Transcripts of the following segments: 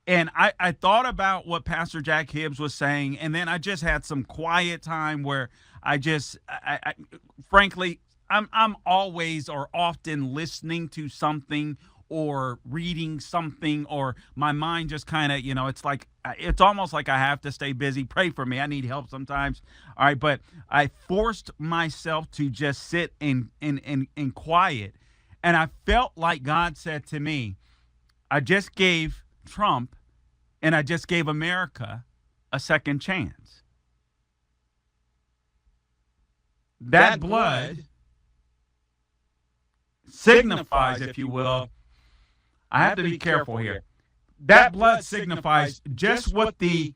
And I thought about what Pastor Jack Hibbs was saying, and then I just had some quiet time where I frankly, I'm always or often listening to something or reading something, or my mind just kind of, it's almost like I have to stay busy. Pray for me. I need help sometimes. All right. But I forced myself to just sit in quiet. And I felt like God said to me, I just gave Trump and I just gave America a second chance. That blood signifies, if you will, I have to be careful here. That blood signifies just what the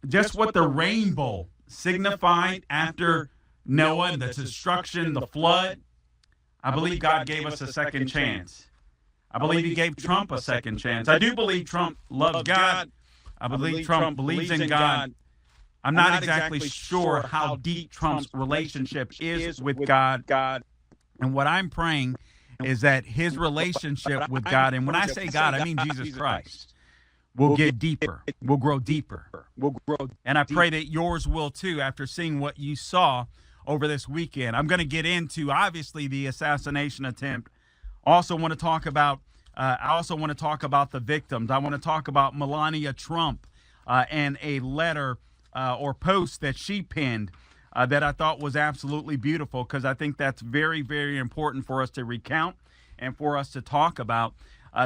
rainbow signified after Noah, the destruction, the flood. I believe God gave us a second chance. I believe he gave Trump a second chance. I do believe Trump loves God. I believe Trump believes in God. I'm not exactly sure how deep Trump's relationship is with God. And what I'm praying is that his relationship with God, and when I say God, I mean Jesus Christ, will get deeper, will grow deeper. And I pray that yours will too after seeing what you saw over this weekend. I'm going to get into, obviously, the assassination attempt. I also want to talk about the victims. I want to talk about Melania Trump and a letter or post that she penned that I thought was absolutely beautiful, because I think that's very, very important for us to recount and for us to talk about,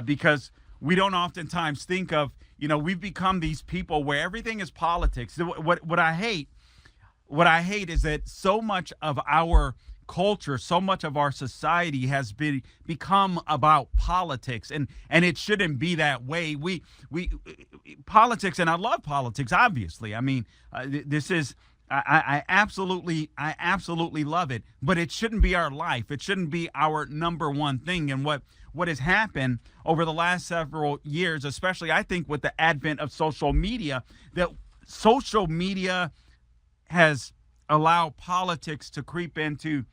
because we don't oftentimes think of, we've become these people where everything is politics. What I hate is that so much of our culture, so much of our society has become about politics, and it shouldn't be that way. We politics, and I love politics, obviously. I mean, this is I absolutely love it, but it shouldn't be our life. It shouldn't be our number one thing. And what has happened over the last several years, especially I think with the advent of social media, that social media has allowed politics to creep into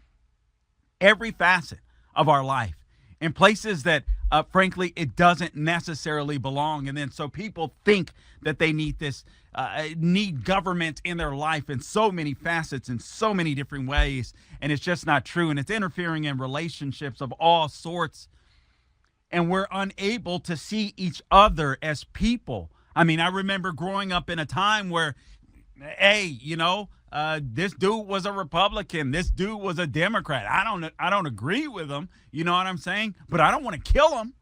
every facet of our life in places that, frankly, it doesn't necessarily belong. And then so people think that they need need government in their life in so many facets, in so many different ways. And it's just not true. And it's interfering in relationships of all sorts. And we're unable to see each other as people. I mean, I remember growing up in a time where, hey, this dude was a Republican. This dude was a Democrat. I don't agree with him. You know what I'm saying? But I don't want to kill him.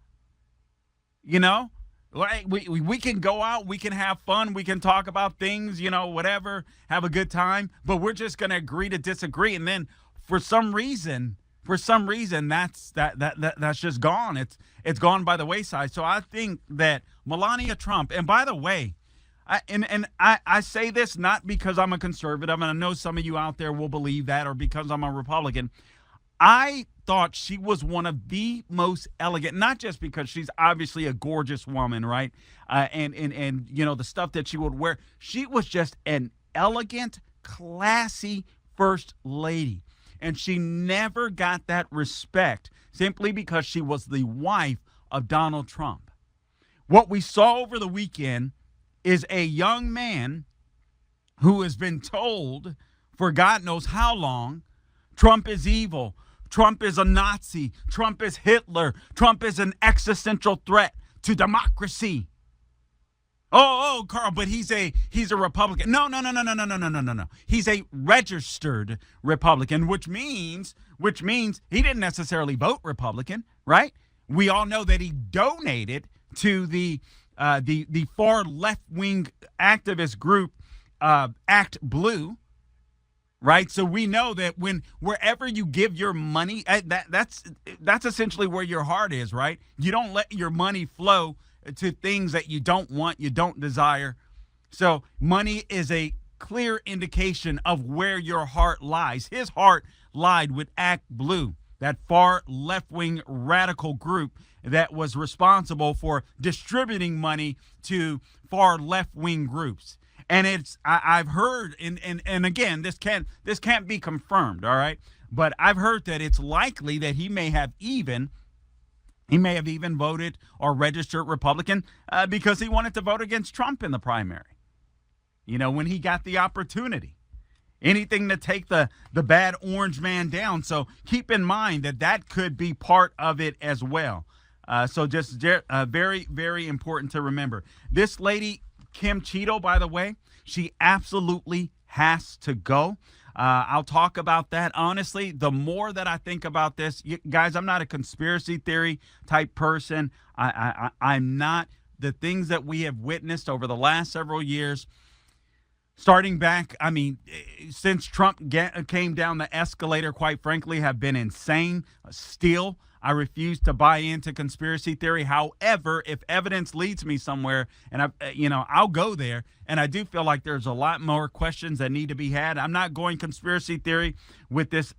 We can go out. We can have fun. We can talk about things, whatever, have a good time. But we're just going to agree to disagree. And then for some reason, that's just gone. It's gone by the wayside. So I think that Melania Trump, and by the way, I say this not because I'm a conservative, and I know some of you out there will believe that, or because I'm a Republican. I thought she was one of the most elegant, not just because she's obviously a gorgeous woman, right? And the stuff that she would wear. She was just an elegant, classy first lady. And she never got that respect simply because she was the wife of Donald Trump. What we saw over the weekend is a young man who has been told for God knows how long, Trump is evil, Trump is a Nazi, Trump is Hitler, Trump is an existential threat to democracy. Oh, Carl, but he's a Republican. No. He's a registered Republican, which means he didn't necessarily vote Republican, right? We all know that he donated to the far left-wing activist group Act Blue, right? So we know that wherever you give your money, that's essentially where your heart is, right? You don't let your money flow to things that you don't want, you don't desire. So money is a clear indication of where your heart lies. His heart lied with Act Blue, that far left-wing radical group that was responsible for distributing money to far left-wing groups. And I've heard, and again, this can't be confirmed, all right? But I've heard that it's likely that he may have even He may have even voted or registered Republican because he wanted to vote against Trump in the primary. When he got the opportunity. Anything to take the bad orange man down. So keep in mind that could be part of it as well. So just very, very important to remember. This lady, Kim Cheeto, by the way, she absolutely has to go. I'll talk about that. Honestly, the more that I think about this, guys, I'm not a conspiracy theory type person. I'm not. The things that we have witnessed over the last several years, starting back, since Trump came down the escalator, quite frankly, have been insane. Still, I refuse to buy into conspiracy theory. However, if evidence leads me somewhere, and I'll go there. And I do feel like there's a lot more questions that need to be had. I'm not going conspiracy theory with this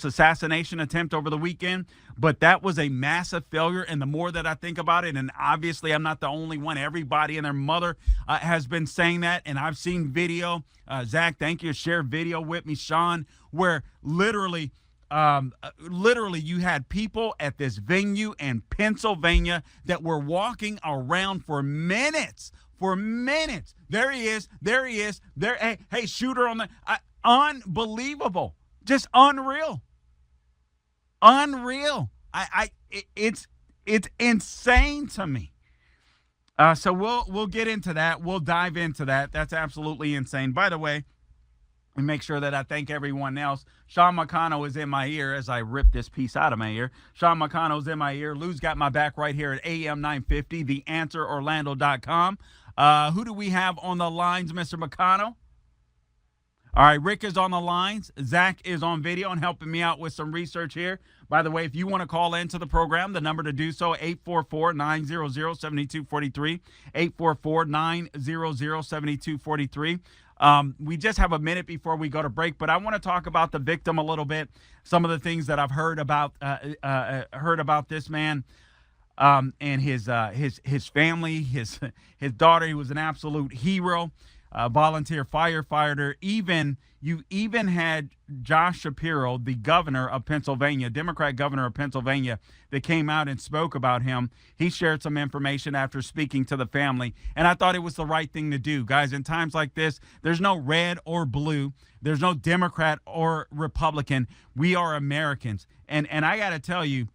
assassination attempt over the weekend, but that was a massive failure. And the more that I think about it, and obviously I'm not the only one. Everybody and their mother has been saying that, and I've seen video. Zach, thank you. Share video with me, Sean, where literally you had people at this venue in Pennsylvania that were walking around for minutes. There he is. Hey, shooter on the unbelievable. Just unreal. It's insane to me. So we'll get into that. We'll dive into that. That's absolutely insane. By the way, and make sure that I thank everyone else. Sean McConnell is in my ear as I rip this piece out of my ear. Sean McConnell's in my ear. Lou's got my back right here at AM 950, theanswerorlando.com. Who do we have on the lines, Mr. McConnell? All right, Rick is on the lines. Zach is on video and helping me out with some research here. By the way, if you want to call into the program, the number to do so, 844-900-7243, 844-900-7243. We just have a minute before we go to break, but I want to talk about the victim a little bit. Some of the things that I've heard about this man and his family, his daughter. He was an absolute hero, volunteer firefighter. You even had Josh Shapiro, the governor of Pennsylvania, Democrat governor of Pennsylvania, that came out and spoke about him. He shared some information after speaking to the family, and I thought it was the right thing to do. Guys, in times like this, there's no red or blue. There's no Democrat or Republican. We are Americans. And I got to tell you,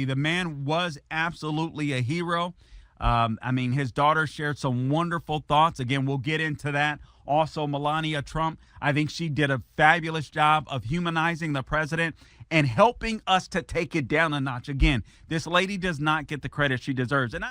the man was absolutely a hero. His daughter shared some wonderful thoughts. Again, we'll get into that. Also, Melania Trump, I think she did a fabulous job of humanizing the president and helping us to take it down a notch. Again, this lady does not get the credit she deserves. And